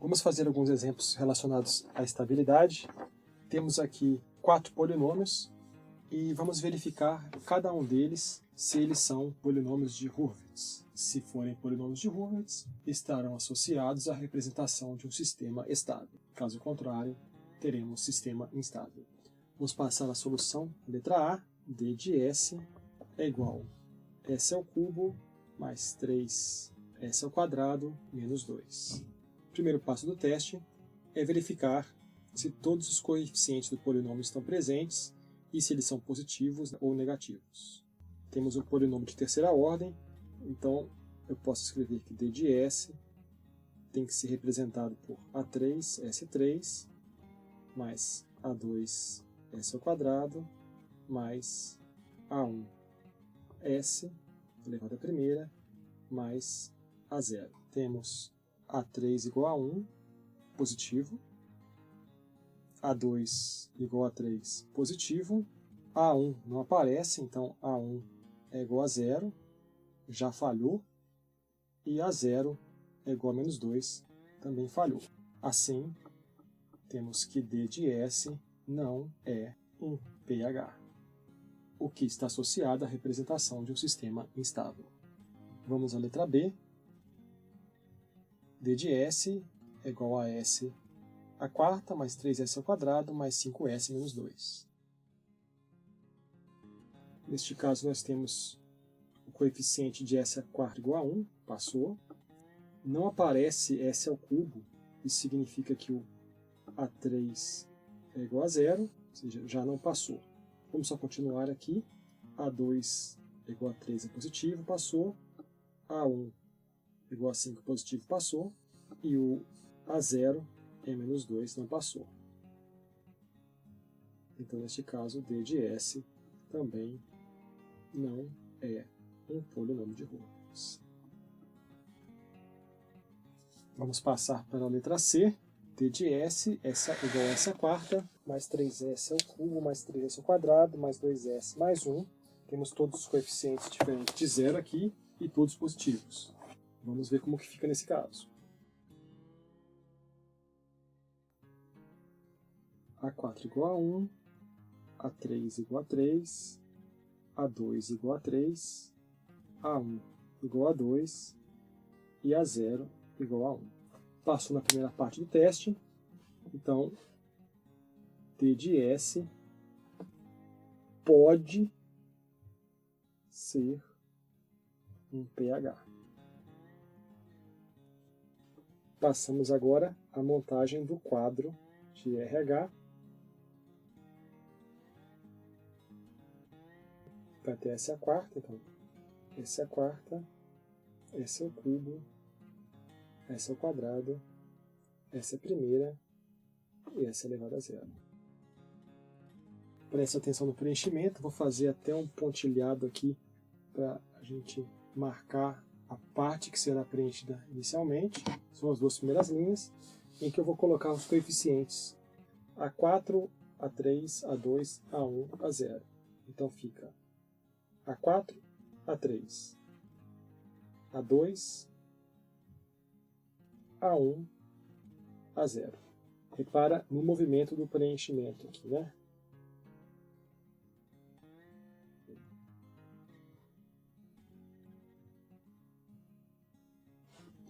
Vamos fazer alguns exemplos relacionados à estabilidade. Temos aqui 4 polinômios e vamos verificar cada um deles se eles são polinômios de Hurwitz. Se forem polinômios de Hurwitz, estarão associados à representação de um sistema estável. Caso contrário, teremos sistema instável. Vamos passar a solução. Letra A, d de s é igual a s ao cubo mais 3s ao quadrado menos 2. O primeiro passo do teste é verificar se todos os coeficientes do polinômio estão presentes e se eles são positivos ou negativos. Temos um polinômio de terceira ordem, então eu posso escrever que d de s tem que ser representado por a3s3 mais a2s ao quadrado mais a1s elevado à primeira mais a0. Temos a3 igual a 1, positivo, a2 igual a 3, positivo, a1 não aparece, então a1 é igual a 0, já falhou, e a0 é igual a menos 2, também falhou. Assim, temos que d de s não é um pH, o que está associado à representação de um sistema instável. Vamos à letra B. d de s é igual a s a quarta mais 3s ao quadrado mais 5s menos 2. Neste caso, nós temos o coeficiente de s a quarta igual a 1, passou. Não aparece s ao cubo, isso significa que o a3 é igual a 0, ou seja, já não passou. Vamos só continuar aqui. a2 é igual a 3 é positivo, passou. a1 é igual a 5 positivo, passou. E o a0 é menos 2, não passou. Então, neste caso, d de s também não é um polinômio de Hurwitz. Vamos passar para a letra C. d de s igual a s a quarta, mais 3s ao cubo, mais 3s ao quadrado, mais 2s mais 1. Temos todos os coeficientes diferentes de 0 aqui e todos positivos. Vamos ver como que fica nesse caso. A4 igual a 1, A3 igual a 3, A2 igual a 3, A1 igual a 2 e A0 igual a 1. Passou na primeira parte do teste, então d de s pode ser um pH. Passamos agora à montagem do quadro de RH. Vai ter S a quarta, então S a quarta, S ao cubo, S ao quadrado, S a primeira e S elevado a 0. Preste atenção no preenchimento, vou fazer até um pontilhado aqui para a gente marcar a parte que será preenchida inicialmente. São as duas primeiras linhas, em que eu vou colocar os coeficientes A4, A3, A2, A1, A0. Então fica A4, A3, A2, A1, A0. Repara no movimento do preenchimento aqui, né?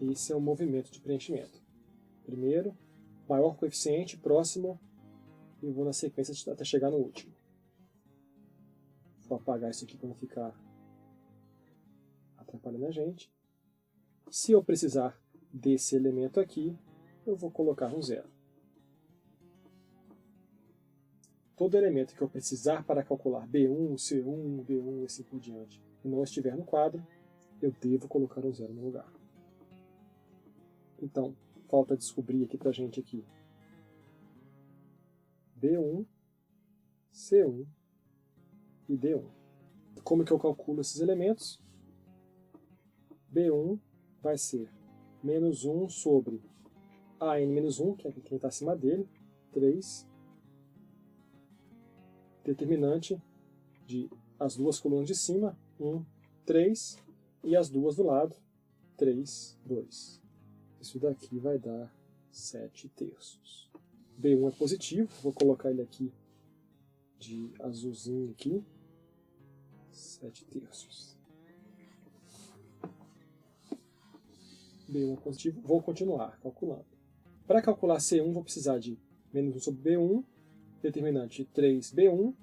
Esse é o movimento de preenchimento. Primeiro, maior coeficiente, próximo, e eu vou na sequência até chegar no último. Vou apagar isso aqui para não ficar atrapalhando a gente. Se eu precisar desse elemento aqui, eu vou colocar um 0. Todo elemento que eu precisar para calcular B1, C1, D1 e assim por diante, e não estiver no quadro, eu devo colocar um 0 no lugar. Então, falta descobrir aqui pra gente aqui B1, C1 e D1. Como que eu calculo esses elementos? B1 vai ser menos 1 sobre AN-1, que é quem está acima dele, 3, determinante de as duas colunas de cima, 1, 3, e as duas do lado, 3, 2. Isso daqui vai dar 7/3. B1 é positivo, vou colocar ele aqui de azulzinho aqui, 7/3. B1 é positivo, vou continuar calculando. Para calcular C1, vou precisar de menos 1 sobre B1, determinante 3B1,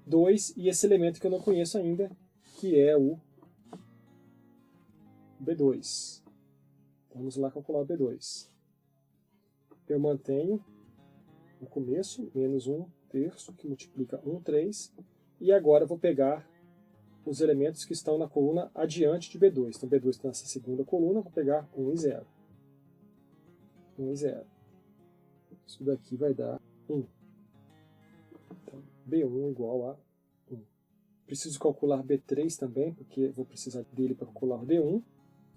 2 e esse elemento que eu não conheço ainda, que é o B2. Vamos lá calcular o B2. Eu mantenho no começo, menos 1/3, que multiplica 1/3, e agora eu vou pegar os elementos que estão na coluna adiante de B2. Então B2 está nessa segunda coluna, vou pegar 1 e 0. 1 e 0. Isso daqui vai dar 1. Então, B1 igual a 1. Preciso calcular B3 também, porque vou precisar dele para calcular o D1.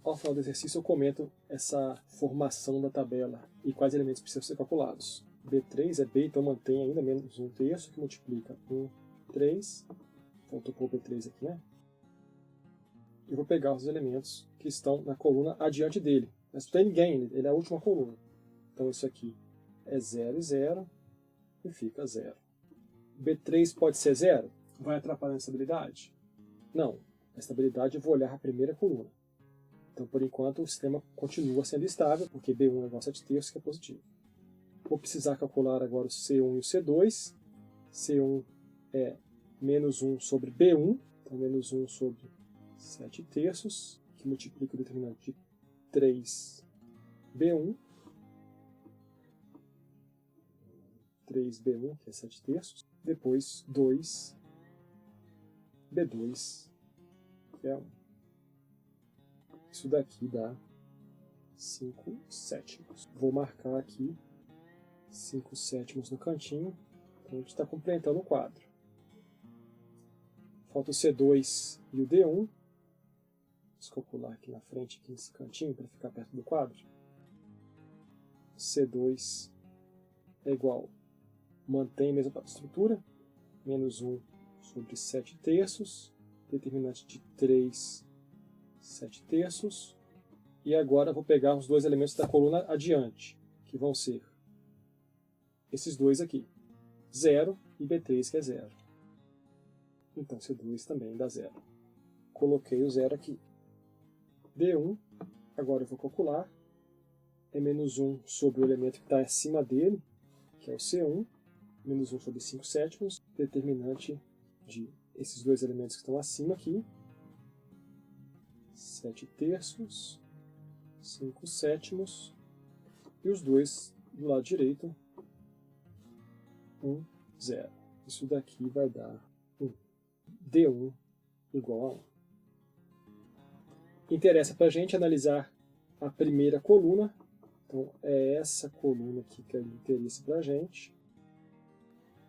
Ao final do exercício eu comento essa formação da tabela e quais elementos precisam ser calculados. B3 é B, então mantém ainda menos 1/3, que multiplica 1/3. Faltou pôr B3 aqui, né? E vou pegar os elementos que estão na coluna adiante dele. Mas não tem ninguém, ele é a última coluna. Então isso aqui é 0 e 0 e fica 0. B3 pode ser 0? Vai atrapalhar a estabilidade? Não. A estabilidade eu vou olhar a primeira coluna. Então, por enquanto, o sistema continua sendo estável, porque B1 é igual a 7/3, que é positivo. Vou precisar calcular agora o C1 e o C2. C1 é menos 1 sobre B1, então menos 1 sobre 7/3, que multiplica o determinante de 3B1. 3B1, que é 7/3. Depois 2B2, que é 1. Isso daqui dá 5/7. Vou marcar aqui 5/7 no cantinho. Então a gente está completando o quadro. Falta o C2 e o D1. Vamos calcular aqui na frente, aqui nesse cantinho, para ficar perto do quadro. C2 é igual, mantém a mesma estrutura, menos 1 sobre 7/3, determinante de 3 7/3, e agora vou pegar os dois elementos da coluna adiante, que vão ser esses dois aqui, 0 e B3, que é 0. Então C2 também dá 0. Coloquei o 0 aqui. D1, agora eu vou calcular, é menos 1 sobre o elemento que está acima dele, que é o C1, menos 1 sobre 5/7, determinante de esses dois elementos que estão acima aqui, 7/3, 5/7, e os dois do lado direito, 1, 0. Isso daqui vai dar 1. D1 igual a 1. Interessa para a gente analisar a primeira coluna. Então, é essa coluna aqui que é de interesse para a gente.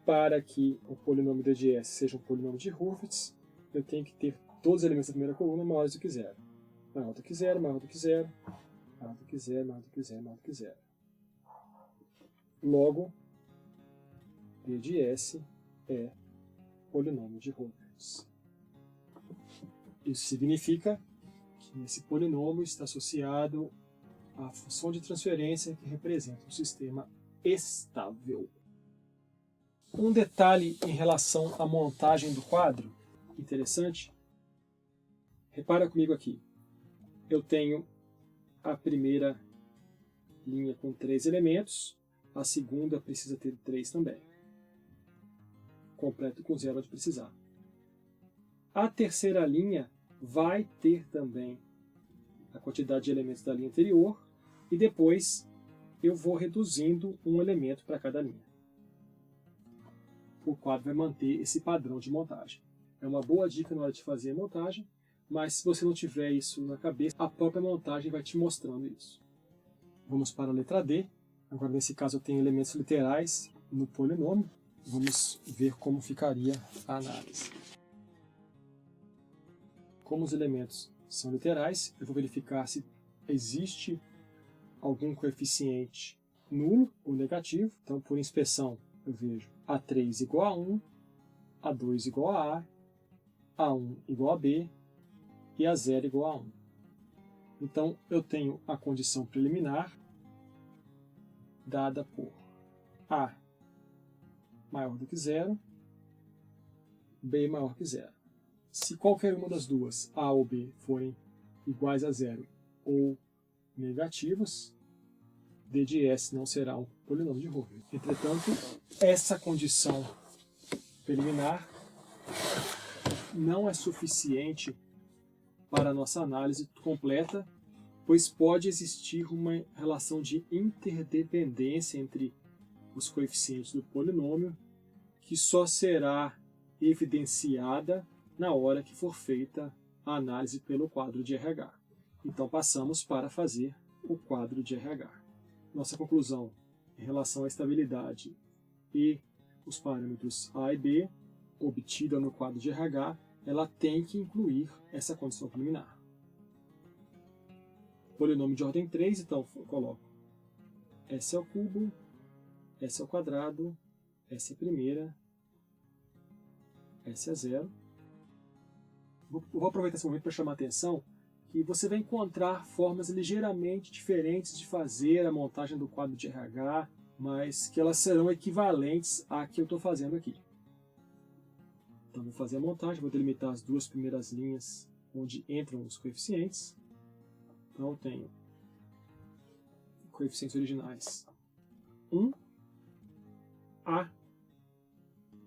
Para que o polinômio DGS seja um polinômio de Hurwitz, eu tenho que ter todos os elementos da primeira coluna maiores do que 0. Maior do que 0, maior do que 0, maior do que 0, maior do que 0, maior do que 0. Logo, DGS é polinômio de Hurwitz. Isso significa que esse polinômio está associado à função de transferência que representa um sistema estável. Um detalhe em relação à montagem do quadro interessante. Repara comigo aqui. Eu tenho a primeira linha com 3 elementos, a segunda precisa ter 3 também. Completo com 0 onde precisar. A terceira linha vai ter também a quantidade de elementos da linha anterior e depois eu vou reduzindo um elemento para cada linha. O quadro vai manter esse padrão de montagem. É uma boa dica na hora de fazer a montagem, mas se você não tiver isso na cabeça, a própria montagem vai te mostrando isso. Vamos para a letra D. Agora, nesse caso, eu tenho elementos literais no polinômio. Vamos ver como ficaria a análise. Como os elementos são literais, eu vou verificar se existe algum coeficiente nulo ou negativo. Então, por inspeção, eu vejo A3 igual a 1, A2 igual a A, A1 igual a B e A0 igual a 1. Então, eu tenho a condição preliminar dada por A maior do que zero, B maior que zero. Se qualquer uma das duas, A ou B, forem iguais a zero ou negativos, D de S não será um polinômio de Hurwitz. Entretanto, essa condição preliminar não é suficiente para a nossa análise completa, pois pode existir uma relação de interdependência entre os coeficientes do polinômio que só será evidenciada na hora que for feita a análise pelo quadro de RH. Então passamos para fazer o quadro de RH. Nossa conclusão em relação à estabilidade e os parâmetros A e B, obtida no quadro de RH, ela tem que incluir essa condição preliminar. Polinômio de ordem 3, então eu coloco S ao cubo, S ao quadrado, S à primeira, S a zero. Vou aproveitar esse momento para chamar a atenção que você vai encontrar formas ligeiramente diferentes de fazer a montagem do quadro de RH, mas que elas serão equivalentes à que eu estou fazendo aqui. Então vou fazer a montagem, vou delimitar as duas primeiras linhas onde entram os coeficientes. Então eu tenho coeficientes originais 1, A,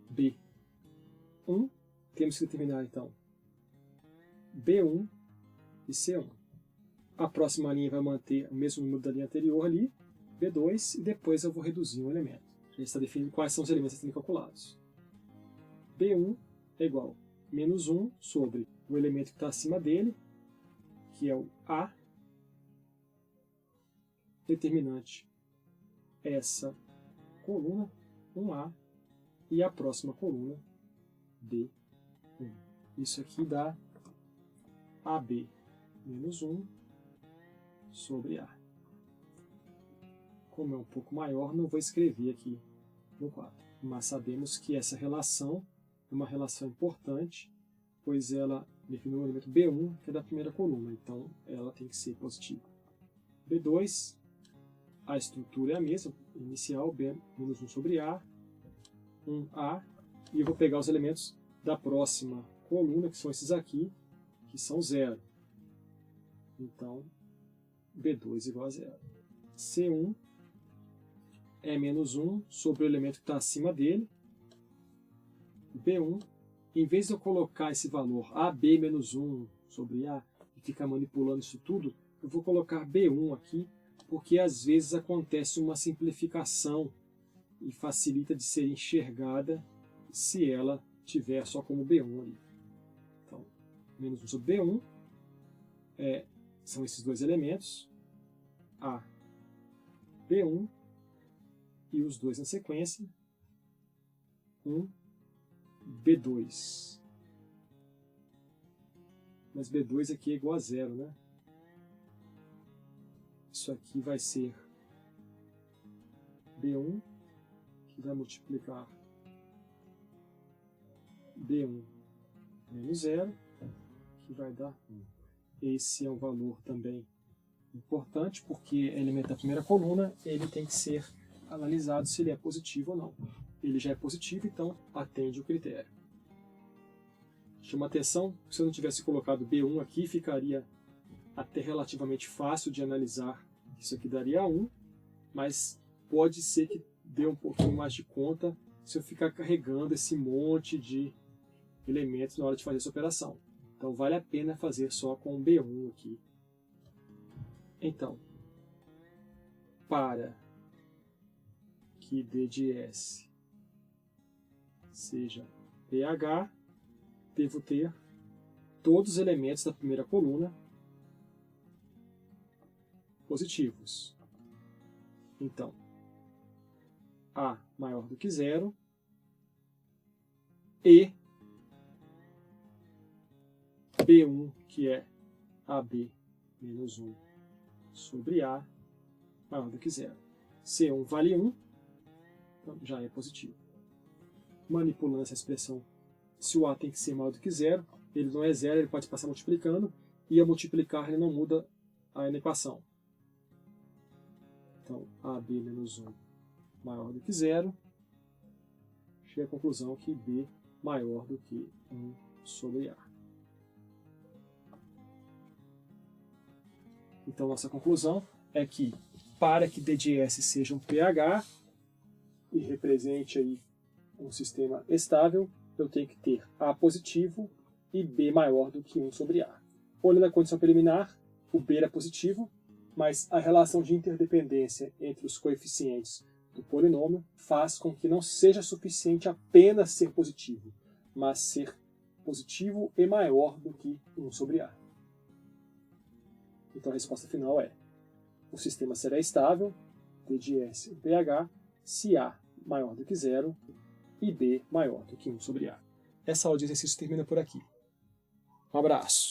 B. 1, temos que determinar então B1 e C1. A próxima linha vai manter o mesmo número da linha anterior ali, B2, e depois eu vou reduzir um elemento. Já está definido quais são os elementos a serem calculados. B1 é igual a menos 1 sobre o elemento que está acima dele, que é o A, determinante essa coluna, 1A, e a próxima coluna, B1. Isso aqui dá AB menos 1 sobre A. Como é um pouco maior, não vou escrever aqui no quadro. Mas sabemos que essa relação é uma relação importante, pois ela define o elemento B1, que é da primeira coluna, então ela tem que ser positiva. B2, a estrutura é a mesma, inicial, B menos 1 sobre A, 1A, e eu vou pegar os elementos da próxima coluna, que são esses aqui, que são 0. Então, B2 igual a 0. C1 é menos 1 sobre o elemento que está acima dele. B1, em vez de eu colocar esse valor AB menos 1 sobre A e ficar manipulando isso tudo, eu vou colocar B1 aqui, porque às vezes acontece uma simplificação e facilita de ser enxergada se ela tiver só como B1 ali. Então, menos 1 sobre B1 são esses dois elementos, A, B1, e os dois na sequência, 1, B2. Mas B2 aqui é igual a 0, né? Isso aqui vai ser B1, que vai multiplicar B1 menos 0, que vai dar 1. Esse é um valor também importante, porque é elemento da primeira coluna, ele tem que ser analisado se ele é positivo ou não. Ele já é positivo, então atende o critério. Chama atenção, se eu não tivesse colocado B1 aqui, ficaria até relativamente fácil de analisar. Isso aqui daria 1, mas pode ser que dê um pouquinho mais de conta se eu ficar carregando esse monte de elementos na hora de fazer essa operação. Então vale a pena fazer só com B1 aqui. Então, para que D de S seja pH, devo ter todos os elementos da primeira coluna positivos. Então, A maior do que 0 e B1, que é AB menos 1 sobre A, maior do que 0. C1 vale 1, então já é positivo. Manipulando essa expressão, se o A tem que ser maior do que 0, ele não é 0, ele pode passar multiplicando, e ao multiplicar ele não muda a equação. Então, AB menos 1 maior do que 0. Cheguei à conclusão que B maior do que 1 sobre A. Então, nossa conclusão é que, para que D de S seja um pH e represente aí um sistema estável, eu tenho que ter A positivo e B maior do que 1 sobre A. Olhando a condição preliminar, o B era positivo, mas a relação de interdependência entre os coeficientes do polinômio faz com que não seja suficiente apenas ser positivo, mas ser positivo e maior do que 1 sobre A. Então a resposta final é: o sistema será estável, D de S um pH, se A maior do que 0 e B maior do que 1 sobre A. Essa aula de exercício termina por aqui. Um abraço!